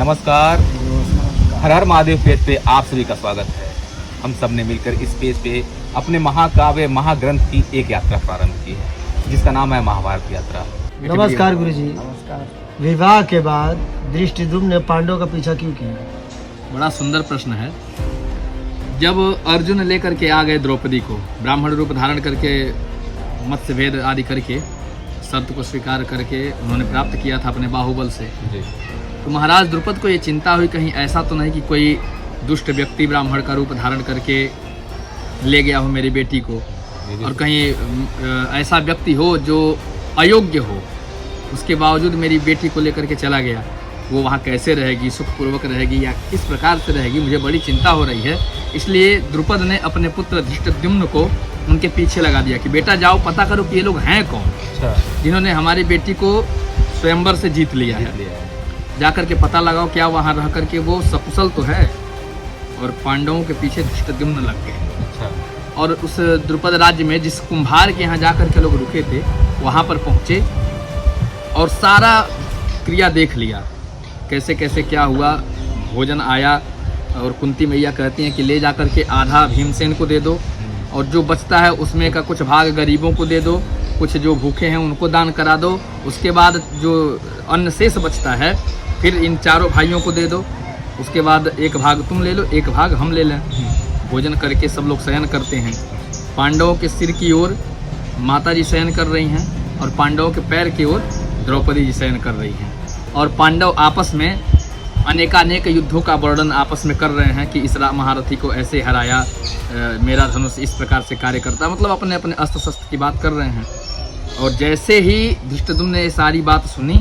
नमस्कार, हर हर महादेव पेज पे आप सभी का स्वागत है। हम सब ने मिलकर इस पेज पे अपने महाकाव्य महाग्रंथ की एक यात्रा प्रारंभ की है, जिसका नाम है महाभारत यात्रा। नमस्कार गुरुजी। नमस्कार। विवाह के बाद दृष्टिद्युम्न ने पांडवों का पीछा क्यों किया? बड़ा सुंदर प्रश्न है। जब अर्जुन लेकर के आ गए द्रौपदी को, ब्राह्मण रूप धारण करके मत्स्य भेद आदि करके शर्त को स्वीकार करके उन्होंने प्राप्त किया था अपने बाहुबल से, तो महाराज द्रुपद को ये चिंता हुई कहीं ऐसा तो नहीं कि कोई दुष्ट व्यक्ति ब्राह्मण का रूप धारण करके ले गया हो मेरी बेटी को, और कहीं ऐसा व्यक्ति हो जो अयोग्य हो, उसके बावजूद मेरी बेटी को लेकर के चला गया, वो वहाँ कैसे रहेगी, सुखपूर्वक रहेगी या किस प्रकार से रहेगी, मुझे बड़ी चिंता हो रही है। इसलिए द्रुपद ने अपने पुत्र धृष्टद्युम्न को उनके पीछे लगा दिया कि बेटा जाओ पता करो कि ये लोग हैं कौन, जिन्होंने हमारी बेटी को स्वयंवर से जीत लिया है। जाकर के पता लगाओ क्या वहाँ रह करके वो सकुशल तो है। और पांडवों के पीछे धृष्टद्युम्न लग गए। और उस द्रुपद राज्य में जिस कुम्हार के यहाँ जाकर के लोग रुके थे वहाँ पर पहुँचे और सारा क्रिया देख लिया, कैसे कैसे क्या हुआ। भोजन आया और कुंती मैया कहती हैं कि ले जाकर के आधा भीमसेन को दे दो और जो बचता है उसमें का कुछ भाग गरीबों को दे दो, कुछ जो भूखे हैं उनको दान करा दो, उसके बाद जो अन्न शेष बचता है फिर इन चारों भाइयों को दे दो, उसके बाद एक भाग तुम ले लो, एक भाग हम ले लें। भोजन करके सब लोग शयन करते हैं। पांडवों के सिर की ओर माता जी शयन कर रही हैं और पांडवों के पैर की ओर द्रौपदी जी शयन कर रही हैं। और पांडव आपस में अनेकानेक युद्धों का वर्णन आपस में कर रहे हैं कि इस महारथी को ऐसे हराया, मेरा धनुष इस प्रकार से कार्य करता, मतलब अपने अपने अस्त्र शस्त्र की बात कर रहे हैं। और जैसे ही धृष्टद्युम्न ने ये सारी बात सुनी,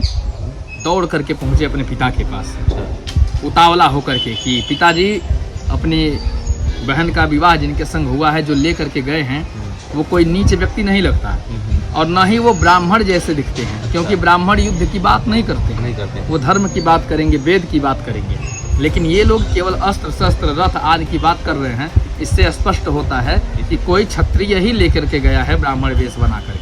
दौड़ करके पहुँचे अपने पिता के पास, उतावला होकर के कि पिताजी अपनी बहन का विवाह जिनके संग हुआ है, जो ले करके गए हैं, वो कोई नीच व्यक्ति नहीं लगता और न ही वो ब्राह्मण जैसे दिखते हैं, क्योंकि ब्राह्मण युद्ध की बात नहीं करते, वो धर्म की बात करेंगे, वेद की बात करेंगे। लेकिन ये लोग केवल अस्त्र शस्त्र रथ आदि की बात कर रहे हैं। इससे स्पष्ट होता है कि कोई क्षत्रिय ही लेकर के गया है ब्राह्मण वेश बनाकर।